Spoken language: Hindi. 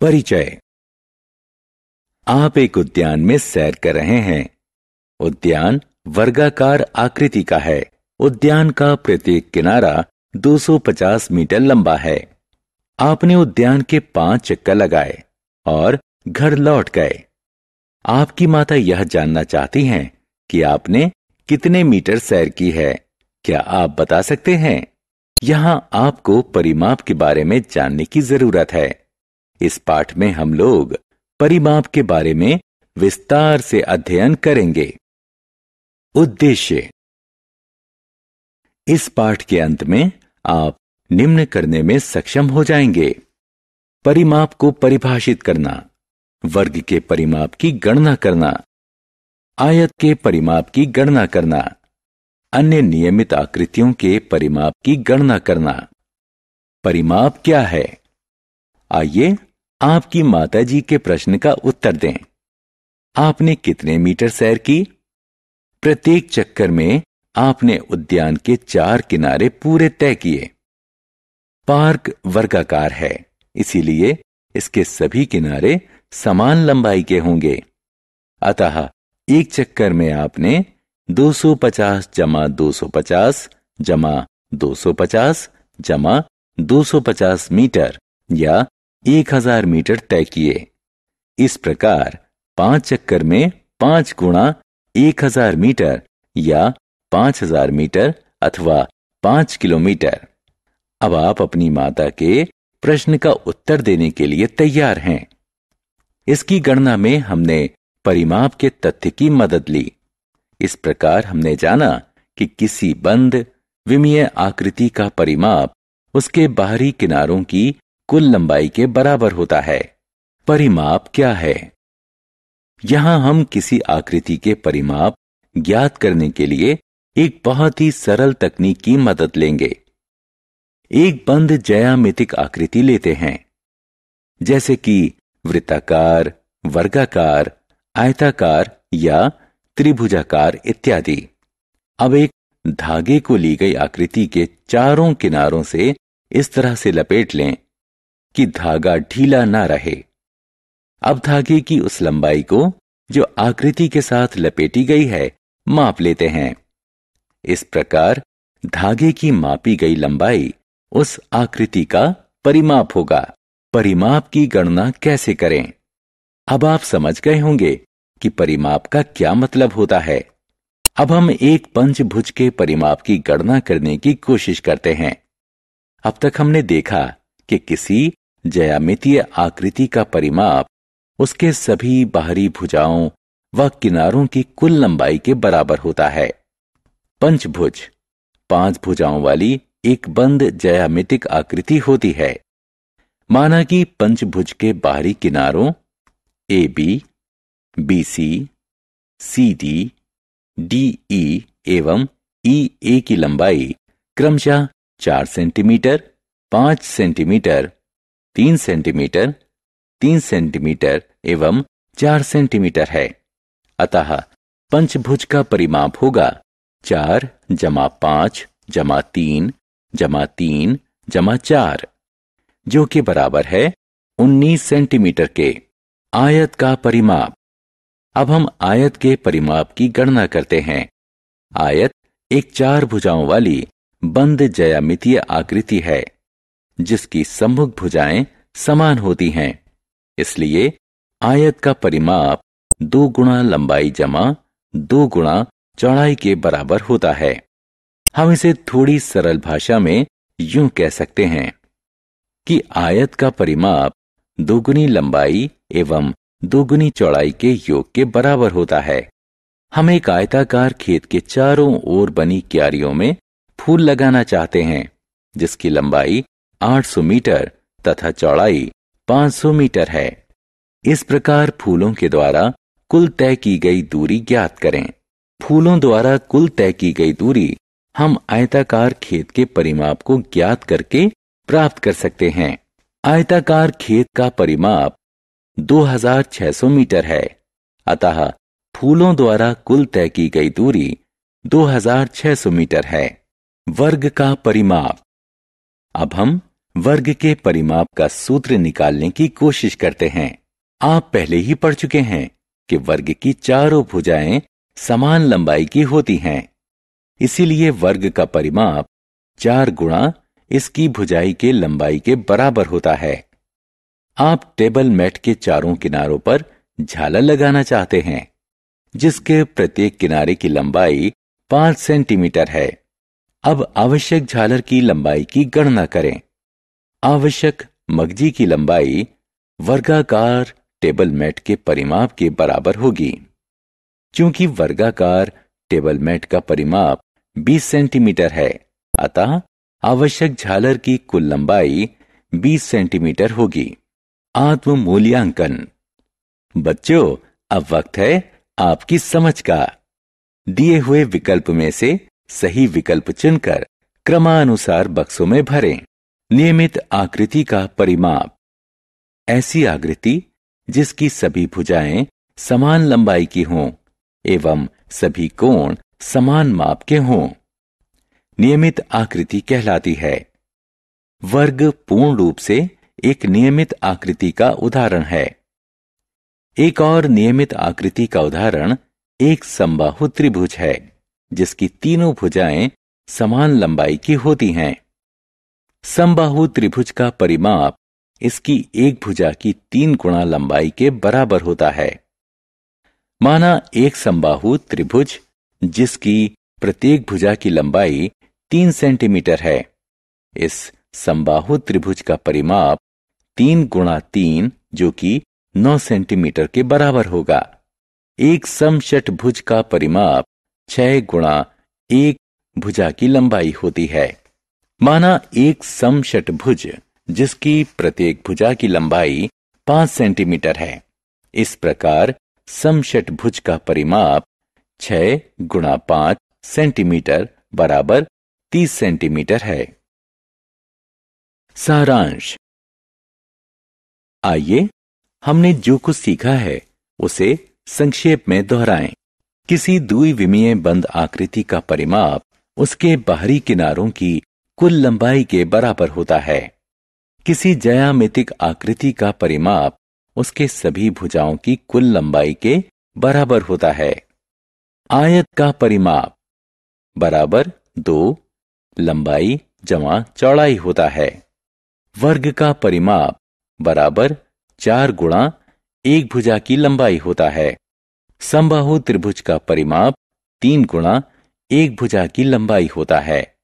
परिचय। आप एक उद्यान में सैर कर रहे हैं। उद्यान वर्गाकार आकृति का है। उद्यान का प्रत्येक किनारा 250 मीटर लंबा है। आपने उद्यान के 5 चक्कर लगाए और घर लौट गए। आपकी माता यह जानना चाहती हैं कि आपने कितने मीटर सैर की है। क्या आप बता सकते हैं? यहां आपको परिमाप के बारे में जानने की जरूरत है। इस पाठ में हम लोग परिमाप के बारे में विस्तार से अध्ययन करेंगे। उद्देश्य। इस पाठ के अंत में आप निम्न करने में सक्षम हो जाएंगे। परिमाप को परिभाषित करना, वर्ग के परिमाप की गणना करना, आयत के परिमाप की गणना करना, अन्य नियमित आकृतियों के परिमाप की गणना करना। परिमाप क्या है? आइए आपकी माताजी के प्रश्न का उत्तर दें। आपने कितने मीटर सैर की? प्रत्येक चक्कर में आपने उद्यान के 4 किनारे पूरे तय किए। पार्क वर्गाकार है, इसीलिए इसके सभी किनारे समान लंबाई के होंगे। अतः एक चक्कर में आपने 250 जमा 250 जमा 250 जमा 250 मीटर या 1000 मीटर तय किए। इस प्रकार 5 चक्कर में 5 गुणा 1000 मीटर या 5000 मीटर अथवा 5 किलोमीटर। अब आप अपनी माता के प्रश्न का उत्तर देने के लिए तैयार हैं। इसकी गणना में हमने परिमाप के तथ्य की मदद ली। इस प्रकार हमने जाना कि किसी बंद विमीय आकृति का परिमाप उसके बाहरी किनारों की कुल लंबाई के बराबर होता है। परिमाप क्या है? यहां हम किसी आकृति के परिमाप ज्ञात करने के लिए एक बहुत ही सरल तकनीक की मदद लेंगे। एक बंद ज्यामितिक आकृति लेते हैं, जैसे कि वृत्ताकार, वर्गाकार, आयताकार या त्रिभुजाकार इत्यादि। अब एक धागे को ली गई आकृति के चारों किनारों से इस तरह से लपेट लें कि धागा ढीला ना रहे। अब धागे की उस लंबाई को जो आकृति के साथ लपेटी गई है माप लेते हैं। इस प्रकार धागे की मापी गई लंबाई उस आकृति का परिमाप होगा। परिमाप की गणना कैसे करें? अब आप समझ गए होंगे कि परिमाप का क्या मतलब होता है। अब हम एक पंचभुज के परिमाप की गणना करने की कोशिश करते हैं। अब तक हमने देखा कि किसी ज्यामितीय आकृति का परिमाप उसके सभी बाहरी भुजाओं व किनारों की कुल लंबाई के बराबर होता है। पंचभुज 5 भुजाओं वाली एक बंद ज्यामितिक आकृति होती है। माना कि पंचभुज के बाहरी किनारों AB, BC, CD, DE एवं EA की लंबाई क्रमशः 4 सेंटीमीटर, 5 सेंटीमीटर, 3 सेंटीमीटर, 3 सेंटीमीटर एवं 4 सेंटीमीटर है। अतः पंचभुज का परिमाप होगा 4 जमा 5 जमा 3 जमा 3 जमा 4, जो कि बराबर है 19 सेंटीमीटर के। आयत का परिमाप। अब हम आयत के परिमाप की गणना करते हैं। आयत एक 4 भुजाओं वाली बंद ज्यामितीय आकृति है, जिसकी सम्मुख भुजाएं समान होती हैं। इसलिए आयत का परिमाप 2 गुणा लंबाई जमा 2 गुणा चौड़ाई के बराबर होता है। हम इसे थोड़ी सरल भाषा में यूं कह सकते हैं कि आयत का परिमाप 2 गुनी लंबाई एवं 2 गुनी चौड़ाई के योग के बराबर होता है। हम एक आयताकार खेत के चारों ओर बनी क्यारियों में फूल लगाना चाहते हैं, जिसकी लंबाई 800 मीटर तथा चौड़ाई 500 मीटर है। इस प्रकार फूलों के द्वारा कुल तय की गई दूरी ज्ञात करें। फूलों द्वारा कुल तय की गई दूरी हम आयताकार खेत के परिमाप को ज्ञात करके प्राप्त कर सकते हैं। आयताकार खेत का परिमाप 2600 मीटर है। अतः फूलों द्वारा कुल तय की गई दूरी 2600 मीटर है। वर्ग का परिमाप। अब हम वर्ग के परिमाप का सूत्र निकालने की कोशिश करते हैं। आप पहले ही पढ़ चुके हैं कि वर्ग की चारों भुजाएं समान लंबाई की होती हैं। इसीलिए वर्ग का परिमाप 4 गुणा इसकी भुजाई के लंबाई के बराबर होता है। आप टेबल मैट के चारों किनारों पर झालर लगाना चाहते हैं, जिसके प्रत्येक किनारे की लंबाई 5 सेंटीमीटर है। अब आवश्यक झालर की लंबाई की गणना करें। आवश्यक मगजी की लंबाई वर्गाकार टेबल मैट के परिमाप के बराबर होगी। क्योंकि वर्गाकार टेबल मैट का परिमाप 20 सेंटीमीटर है, अतः आवश्यक झालर की कुल लंबाई 20 सेंटीमीटर होगी। आत्म मूल्यांकन। बच्चों, अब वक्त है आपकी समझ का। दिए हुए विकल्प में से सही विकल्प चुनकर क्रमानुसार बक्सों में भरें। नियमित आकृति का परिमाप। ऐसी आकृति जिसकी सभी भुजाएं समान लंबाई की हों एवं सभी कोण समान माप के हों, नियमित आकृति कहलाती है। वर्ग पूर्ण रूप से एक नियमित आकृति का उदाहरण है। एक और नियमित आकृति का उदाहरण एक समबाहु त्रिभुज है, जिसकी तीनों भुजाएं समान लंबाई की होती हैं। समबाहु त्रिभुज का परिमाप इसकी एक भुजा की 3 गुणा लंबाई के बराबर होता है। माना एक समबाहु त्रिभुज जिसकी प्रत्येक भुजा की लंबाई 3 सेंटीमीटर है। इस समबाहु त्रिभुज का परिमाप 3 गुणा 3 जो कि 9 सेंटीमीटर के बराबर होगा। एक समषटभुज का परिमाप 6 गुणा 1 भुजा की लंबाई होती है। माना एक समषटभुज जिसकी प्रत्येक भुजा की लंबाई 5 सेंटीमीटर है। इस प्रकार समषटभुज का परिमाप 6 गुणा 5 सेंटीमीटर बराबर 30 सेंटीमीटर है। सारांश। आइए हमने जो कुछ सीखा है उसे संक्षेप में दोहराएं। किसी द्विविमीय बंद आकृति का परिमाप उसके बाहरी किनारों की कुल लंबाई के बराबर होता है। किसी ज्यामितिक आकृति का परिमाप उसके सभी भुजाओं की कुल लंबाई के बराबर होता है। आयत का परिमाप बराबर 2 लंबाई जमा चौड़ाई होता है। वर्ग का परिमाप बराबर 4 गुणा 1 भुजा की लंबाई होता है। समबाहु त्रिभुज का परिमाप 3 गुणा 1 भुजा की लंबाई होता है।